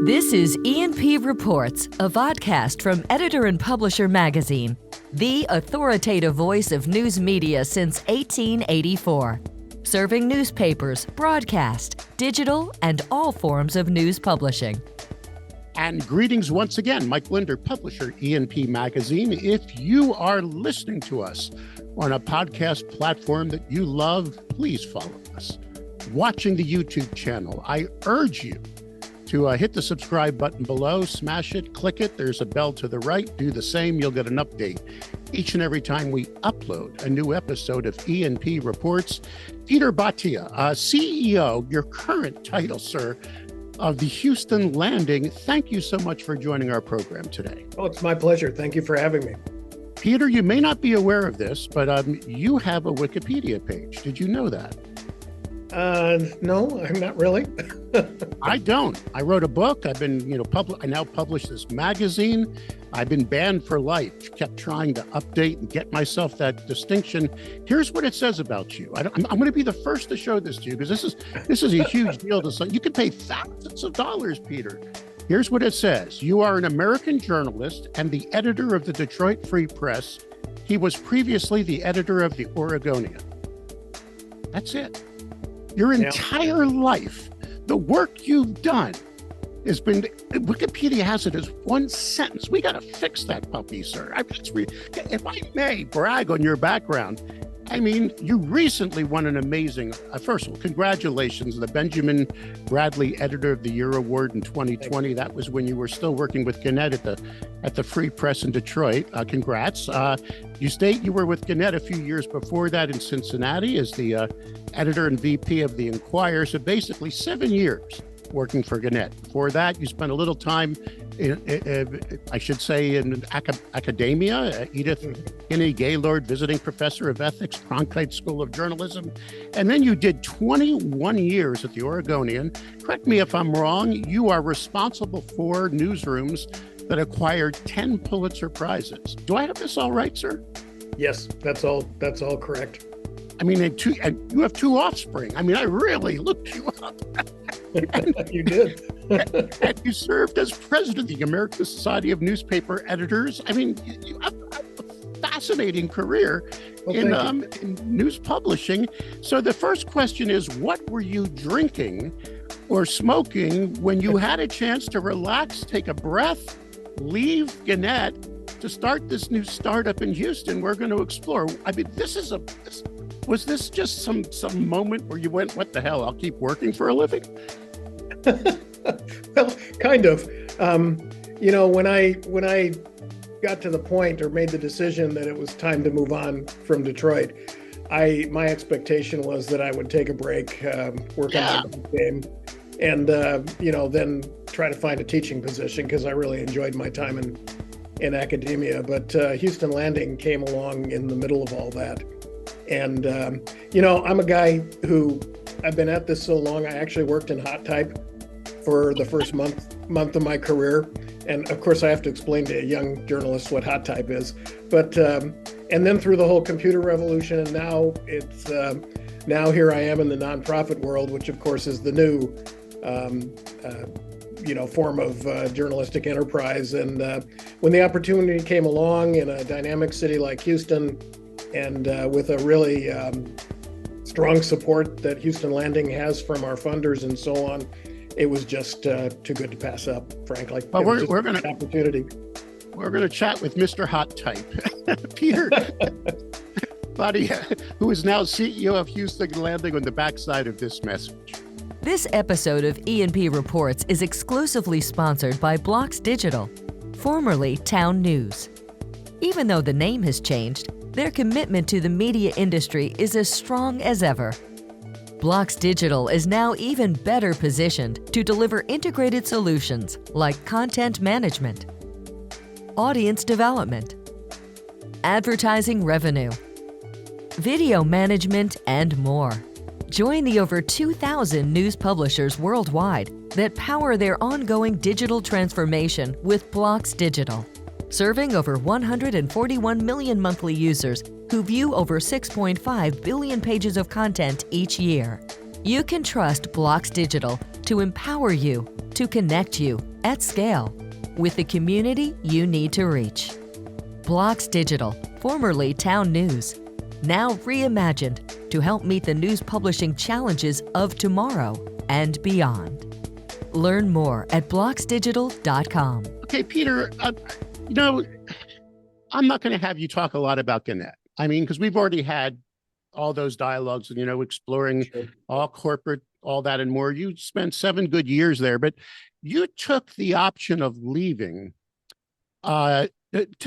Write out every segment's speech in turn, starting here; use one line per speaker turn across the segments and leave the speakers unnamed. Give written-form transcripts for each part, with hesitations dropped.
This is E&P Reports, a vodcast from Editor and Publisher Magazine, the authoritative voice of news media since 1884, serving newspapers, broadcast, digital, and all forms of news publishing.
And greetings once again, Mike Blinder, publisher, E&P Magazine. If you are listening to us on a podcast platform that you love, please follow us. Watching the YouTube channel, I urge you to hit the subscribe button below, smash it, click it. There's a bell to the right. Do the same. You'll get an update each and every time we upload a new episode of E&P Reports. Peter Bhatia, CEO, your current title, sir, of the Houston Landing. Thank you so much for joining our program today.
Oh, it's my pleasure. Thank you for having me.
Peter, you may not be aware of this, but you have a Wikipedia page. Did you know that?
No, I'm not really.
I don't. I wrote a book. I've been, I now publish this magazine. I've been banned for life. Kept trying to update and get myself that distinction. Here's what it says about you. I'm going to be the first to show this to you because this is a huge deal to some. You can pay thousands of dollars, Peter. Here's what it says. You are an American journalist and the editor of the Detroit Free Press. He was previously the editor of the Oregonian. That's it. Your entire life, the work you've done has been, Wikipedia has it as one sentence. We got to fix that puppy, sir. If I may brag on your background, I mean, you recently won an amazing, first of all, congratulations, the Benjamin Bradlee Editor of the Year Award in 2020. That was when you were still working with Gannett at the Free Press in Detroit. Congrats. You state you were with Gannett a few years before that in Cincinnati as the editor and VP of the Enquirer. So basically 7 years working for Gannett. Before that, you spent a little time, I should say, in academia. Edith Kinney Gaylord, visiting professor of ethics, Cronkite School of Journalism. And then you did 21 years at the Oregonian. Correct me if I'm wrong, you are responsible for newsrooms that acquired 10 Pulitzer Prizes. Do I have this all right, sir?
Yes, that's all correct.
I mean, and you have two offspring. I mean, I really looked you up.
You did.
And you served as president of the American Society of Newspaper Editors. I mean, you have a fascinating career in news publishing. So the first question is, what were you drinking or smoking when you had a chance to relax, take a breath, leave Gannett to start this new startup in Houston we're going to explore? I mean, was this just some moment where you went, what the hell, I'll keep working for a living?
Well, kind of. When I got to the point or made the decision that it was time to move on from Detroit, my expectation was that I would take a break, work on my game, and then try to find a teaching position because I really enjoyed my time in academia. But Houston Landing came along in the middle of all that. And, I'm a guy who, I've been at this so long, I actually worked in hot type for the first month of my career. And of course I have to explain to young journalists what hot type is, but, and then through the whole computer revolution, and now now here I am in the nonprofit world, which of course is the new, form of journalistic enterprise. And when the opportunity came along in a dynamic city like Houston, and with a really strong support that Houston Landing has from our funders and so on, it was just too good to pass up, frankly.
But we're going to chat with Mr. Hot Type, Peter Bhatia, who is now CEO of Houston Landing, on the backside of this message.
This episode of E&P Reports is exclusively sponsored by Blocks Digital, formerly Town News. Even though the name has changed, their commitment to the media industry is as strong as ever. Blocks Digital is now even better positioned to deliver integrated solutions like content management, audience development, advertising revenue, video management, and more. Join the over 2,000 news publishers worldwide that power their ongoing digital transformation with Blocks Digital, serving over 141 million monthly users who view over 6.5 billion pages of content each year. You can trust Blocks Digital to empower you, to connect you, at scale, with the community you need to reach. Blocks Digital, formerly Town News, now reimagined to help meet the news publishing challenges of tomorrow and beyond. Learn more at blocksdigital.com.
Okay, Peter, you know, I'm not going to have you talk a lot about Gannett. I mean, because we've already had all those dialogues and, you know, exploring all corporate, all that and more. You spent 7 good years there, but you took the option of leaving to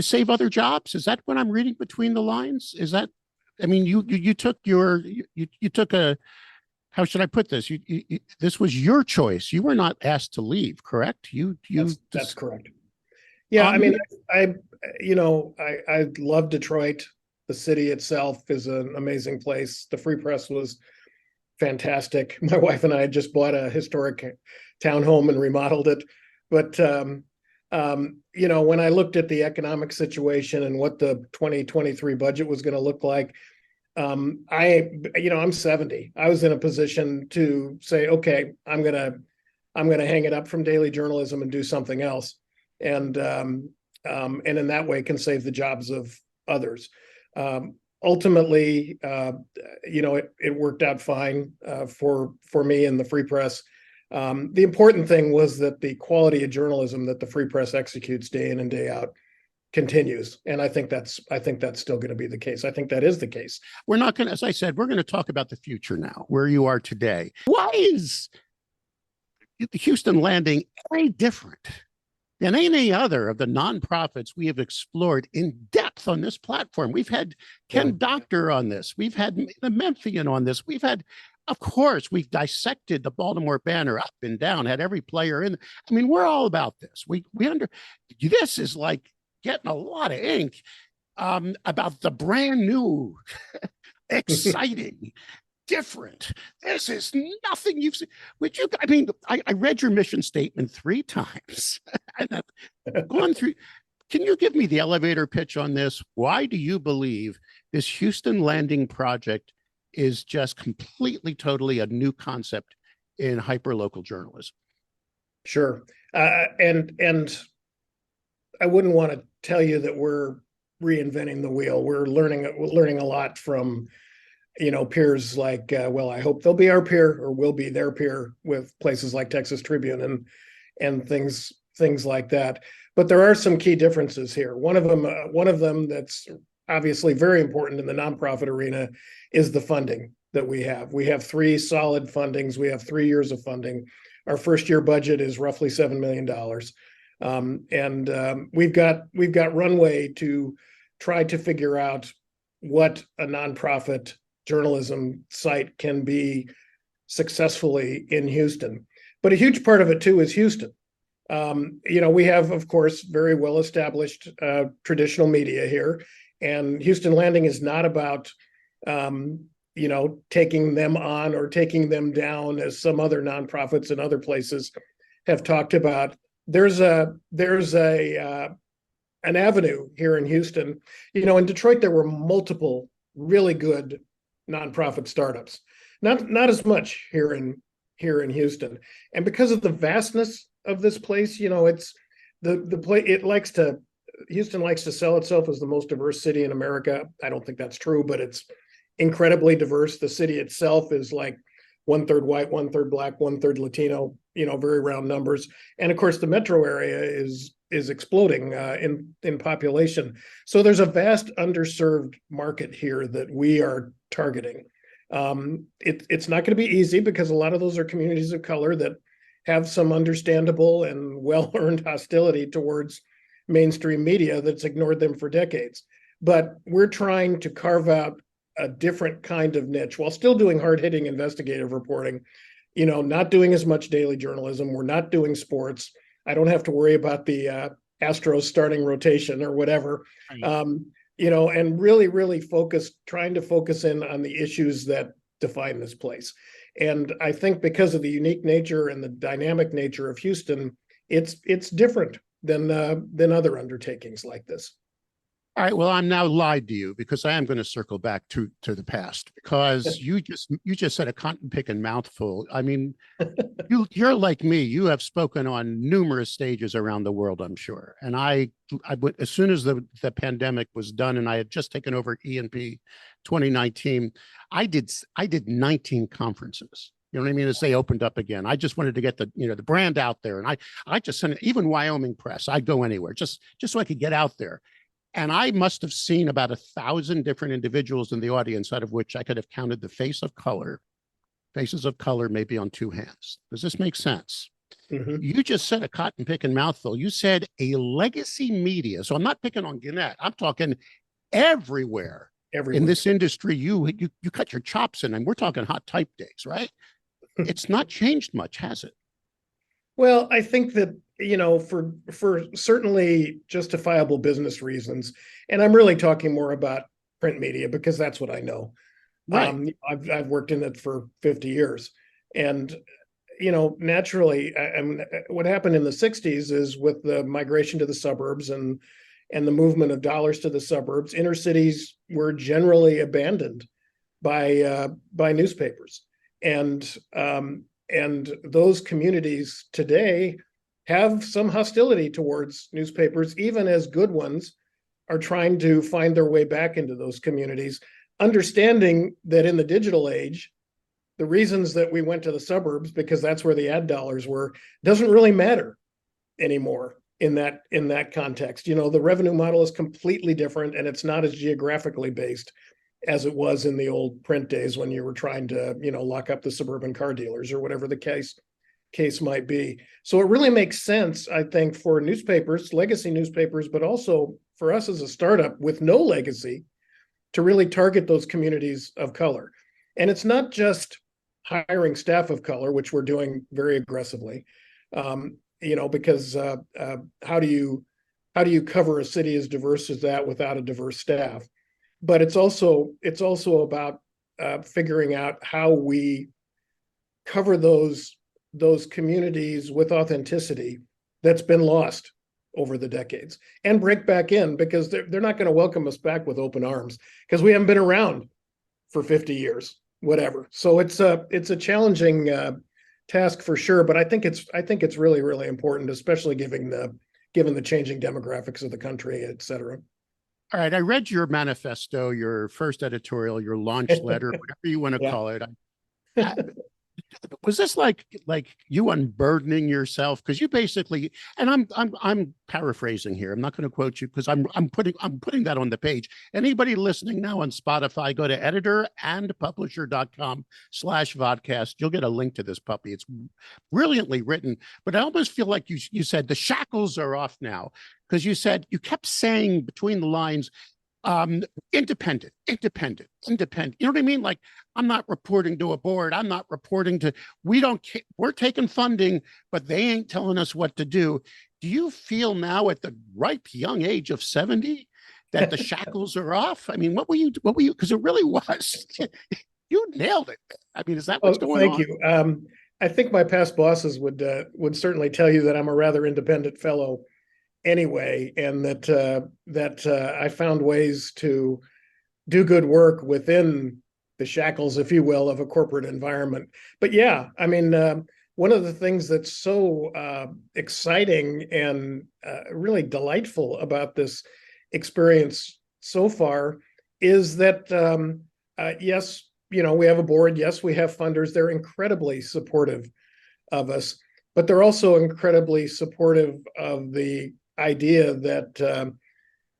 save other jobs. Is that what I'm reading between the lines? Is that, I mean, you took a, how should I put this? This was your choice. You were not asked to leave, correct?
That's correct. Yeah, I mean, I love Detroit. The city itself is an amazing place. The Free Press was fantastic. My wife and I had just bought a historic townhome and remodeled it. But when I looked at the economic situation and what the 2023 budget was going to look like, I'm 70. I was in a position to say, okay, I'm gonna hang it up from daily journalism and do something else, and in that way can save the jobs of others. Ultimately, it worked out fine for me and the Free Press. The important thing was that the quality of journalism that the Free Press executes day in and day out continues. And I think that's still going to be the case. I think that is the case.
We're not going to, as I said, we're going to talk about the future now, where you are today. Why is the Houston Landing any different than any other of the nonprofits we have explored in depth on this platform? We've had Ken Doctor on this. We've had the Memphian on this. We've had, of course, we've dissected the Baltimore Banner up and down, had every player in. I mean, we're all about this. This is like getting a lot of ink about the brand new, exciting, different. This is nothing you've seen. I read your mission statement 3 times. And I've gone through. Can you give me the elevator pitch on this? Why do you believe this Houston Landing project is just completely, totally a new concept in hyperlocal journalism?
Sure. And I wouldn't want to tell you that we're reinventing the wheel. We're learning a lot from, peers like, I hope they'll be our peer or we'll be their peer with places like Texas Tribune and things like that. But there are some key differences here. One of them that's obviously very important in the nonprofit arena is the funding that we have. We have 3 solid fundings. We have 3 years of funding. Our first year budget is roughly $7 million. We've got runway to try to figure out what a nonprofit journalism site can be successfully in Houston. But a huge part of it too is Houston. We have, of course, very well established traditional media here, and Houston Landing is not about taking them on or taking them down as some other nonprofits in other places have talked about. There's an avenue here in Houston. In Detroit, there were multiple really good nonprofit startups. Not as much here in Houston. And because of the vastness of this place, it's Houston likes to sell itself as the most diverse city in America. I don't think that's true, but it's incredibly diverse. The city itself is like 1/3 white, 1/3 black, 1/3 Latino, very round numbers. And of course, the metro area is exploding in population. So there's a vast underserved market here that we are targeting. It's not going to be easy because a lot of those are communities of color that have some understandable and well-earned hostility towards mainstream media that's ignored them for decades. But we're trying to carve out a different kind of niche while still doing hard-hitting investigative reporting, not doing as much daily journalism. We're not doing sports. I don't have to worry about the Astros starting rotation or whatever, right. And really trying to focus in on the issues that define this place. And I think because of the unique nature and the dynamic nature of Houston, it's different than other undertakings like this.
All right. Well, I'm now lied to you because I am going to circle back to the past because you just said a cotton picking mouthful. I mean, you're like me. You have spoken on numerous stages around the world, I'm sure. And I went as soon as the pandemic was done, and I had just taken over E&P 2019. I did 19 conferences. You know what I mean? As they opened up again, I just wanted to get the brand out there, and I just sent it, even Wyoming Press. I'd go anywhere just so I could get out there. And I must have seen about 1,000 different individuals in the audience, out of which I could have counted the faces of color, maybe on two hands. Does this make sense?
Mm-hmm.
You just said a cotton picking mouthful. You said a legacy media. So I'm not picking on Gannett. I'm talking everywhere. In this industry, you cut your chops in, and we're talking hot type days, right? It's not changed much, has it?
Well, I think that, for certainly justifiable business reasons, and I'm really talking more about print media because that's what I know.
Right.
I've worked in it for 50 years, and naturally, what happened in the 60s is with the migration to the suburbs and the movement of dollars to the suburbs, inner cities were generally abandoned by newspapers, and those communities today have some hostility towards newspapers, even as good ones are trying to find their way back into those communities, understanding that in the digital age, the reasons that we went to the suburbs, because that's where the ad dollars were, doesn't really matter anymore in that context. The revenue model is completely different, and it's not as geographically based as it was in the old print days when you were trying to, lock up the suburban car dealers or whatever the case might be. So it really makes sense, I think, for newspapers, legacy newspapers, but also for us as a startup with no legacy, to really target those communities of color. And it's not just hiring staff of color, which we're doing very aggressively, because how do you cover a city as diverse as that without a diverse staff? But it's also about figuring out how we cover those communities with authenticity that's been lost over the decades, and break back in, because they're not going to welcome us back with open arms because we haven't been around for 50 years, whatever. So it's a challenging task for sure, but I think it's really, really important, especially given the changing demographics of the country, et cetera.
All right. I read your manifesto, your first editorial, your launch letter, whatever you want to call it. Was this like you unburdening yourself? Because you basically, and I'm paraphrasing here. I'm not going to quote you because I'm putting that on the page. Anybody listening now on Spotify, go to editorandpublisher.com/vodcast. You'll get a link to this puppy. It's brilliantly written, but I almost feel like you said the shackles are off now, because you kept saying between the lines, independent. You know what I mean? Like, I'm not reporting to a board. I'm not reporting to, we're taking funding, but they ain't telling us what to do. Do you feel now at the ripe young age of 70 that the shackles are off? I mean, what were you, because it really was, you nailed it. I mean, is that what's going on?
Thank you. I think my past bosses would certainly tell you that I'm a rather independent fellow anyway, and that I found ways to do good work within the shackles, if you will, of a corporate environment. But yeah, I mean, one of the things that's so exciting and really delightful about this experience so far is that yes, we have a board, yes, we have funders. They're incredibly supportive of us, but they're also incredibly supportive of the idea that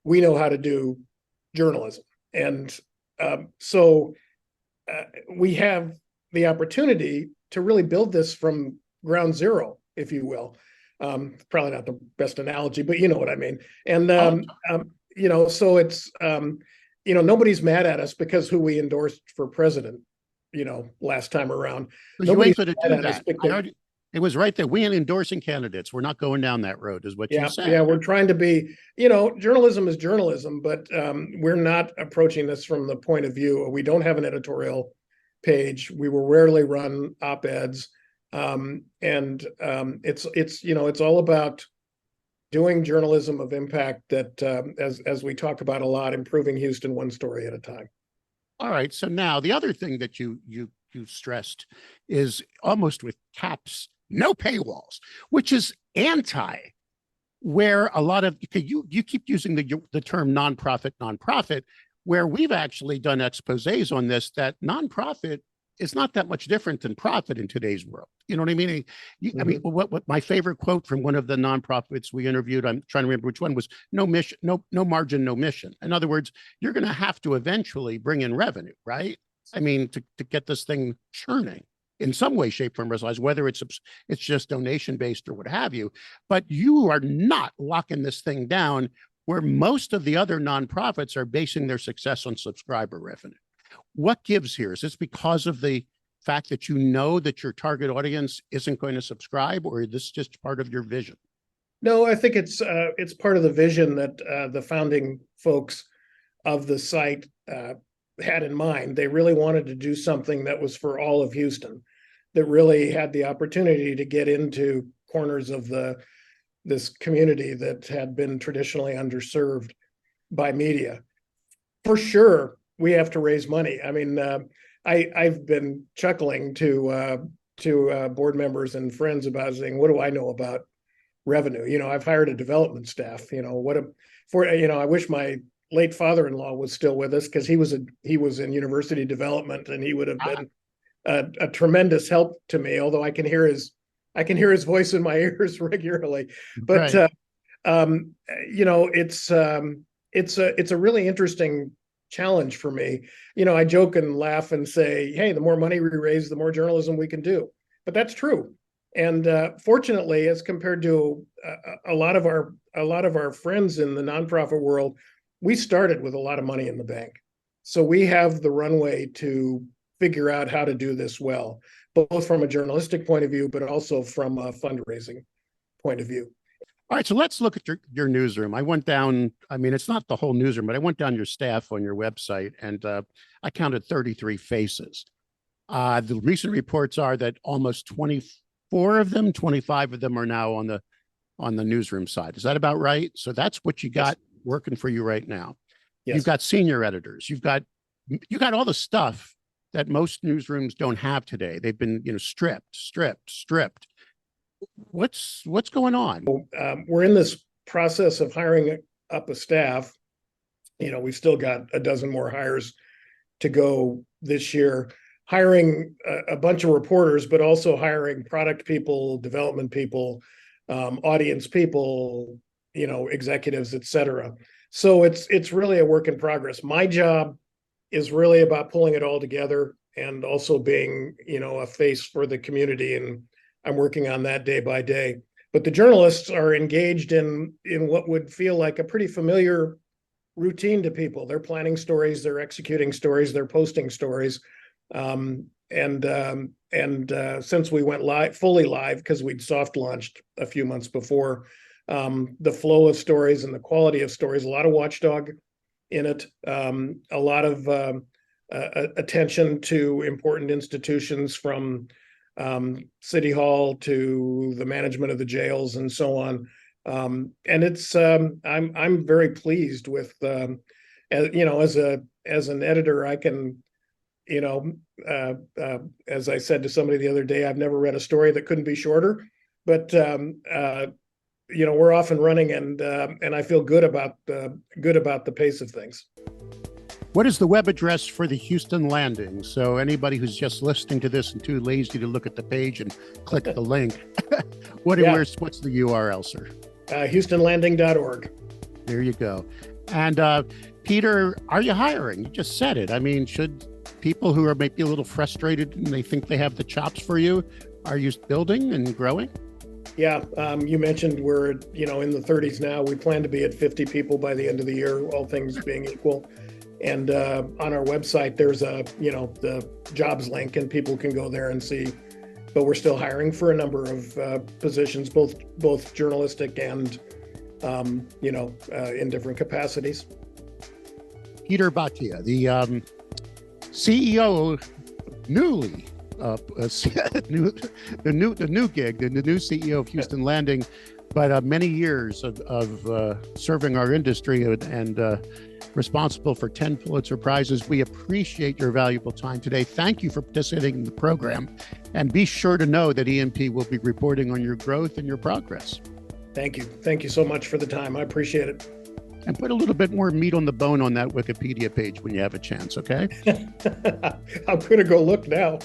we know how to do journalism. And so we have the opportunity to really build this from ground zero, if you will. Probably not the best analogy, but you know what I mean. And, so it's, nobody's mad at us because who we endorsed for president, last time around.
Nobody's mad at us because it was right there. We ain't endorsing candidates. We're not going down that road, is what you said.
Yeah, we're trying to be, journalism is journalism, but we're not approaching this from the point of view. We don't have an editorial page. We will rarely run op-eds. And it's all about doing journalism of impact that, as we talk about a lot, improving Houston one story at a time.
All right. So now the other thing that you stressed is almost with caps, no paywalls, which is anti where a lot of you keep using the term nonprofit, where we've actually done exposés on this, that nonprofit is not that much different than profit in today's world. You know what I mean? I mean, what my favorite quote from one of the nonprofits we interviewed, I'm trying to remember which one, was no mission, no margin, no mission. In other words, you're going to have to eventually bring in revenue, right? I mean, to get this thing churning in some way, shape, form, or size, whether it's just donation based or what have you. But you are not locking this thing down where most of the other nonprofits are basing their success on subscriber revenue. What gives here? Is this because of the fact that you know that your target audience isn't going to subscribe, or is this just part of your vision?
No, I think it's part of the vision that the founding folks of the site had in mind. They really wanted to do something that was for all of Houston, that really had the opportunity to get into corners of this community that had been traditionally underserved by media. For sure, we have to raise money. I mean, I've been chuckling to board members and friends about saying, "What do I know about revenue?" You know, I've hired a development staff. You know, I wish my late father-in-law was still with us, because he was in university development, and he would have been a tremendous help to me. Although I can hear his voice in my ears regularly. But
Right.
you know, it's a really interesting challenge for me. You know, I joke and laugh and say, "Hey, the more money we raise, the more journalism we can do." But that's true. And fortunately, as compared to a lot of our friends in the nonprofit world, we started with a lot of money in the bank. So we have the runway to figure out how to do this well, both from a journalistic point of view, but also from a fundraising point of view.
All right, so let's look at your newsroom. I went down, I mean, it's not the whole newsroom, but I went down your staff on your website, and I counted 33 faces. The recent reports are that almost 24 of them, 25 of them are now on the newsroom side. Is that about right? So that's what you got working for you right now.
Yes.
You've got senior editors. You got all the stuff that most newsrooms don't have today. They've been, stripped. What's going on?
We're in this process of hiring up a staff. You know, we've still got a dozen more hires to go this year, hiring a bunch of reporters, but also hiring product people, development people, audience people, you know, executives, et cetera. So it's really a work in progress. My job is really about pulling it all together and also being, you know, a face for the community. And I'm working on that day by day. But the journalists are engaged in what would feel like a pretty familiar routine to people. They're planning stories, they're executing stories, they're posting stories. And since we went fully live, because we'd soft launched a few months before, the flow of stories and the quality of stories, a lot of watchdog in it, a lot of attention to important institutions, from City Hall to the management of the jails and so on. And it's I'm very pleased with, you know, as an editor, I can, you know, as I said to somebody the other day, I've never read a story that couldn't be shorter, but you know, we're off and running, and I feel good about the pace of things.
What is the web address for the Houston Landing? So anybody who's just listening to this and too lazy to look at the page and click the link, what's the URL, sir?
HoustonLanding.org.
There you go. And Peter, are you hiring? You just said it. I mean, should people who are maybe a little frustrated and they think they have the chops for you, are you building and growing?
Yeah, you mentioned we're, you know, in the 30s now. We plan to be at 50 people by the end of the year, all things being equal. And on our website, there's the jobs link, and people can go there and see. But we're still hiring for a number of positions, both journalistic and, in different capacities.
Peter Bhatia, the CEO, newly, the new CEO of Houston Landing. but many years of serving our industry and responsible for 10 Pulitzer Prizes. We appreciate your valuable time today. Thank you for participating in the program. And be sure to know that E&P will be reporting on your growth and your progress.
Thank you. Thank you so much for the time. I appreciate it.
And put a little bit more meat on the bone on that Wikipedia page when you have a chance, okay?
I'm going to go look now.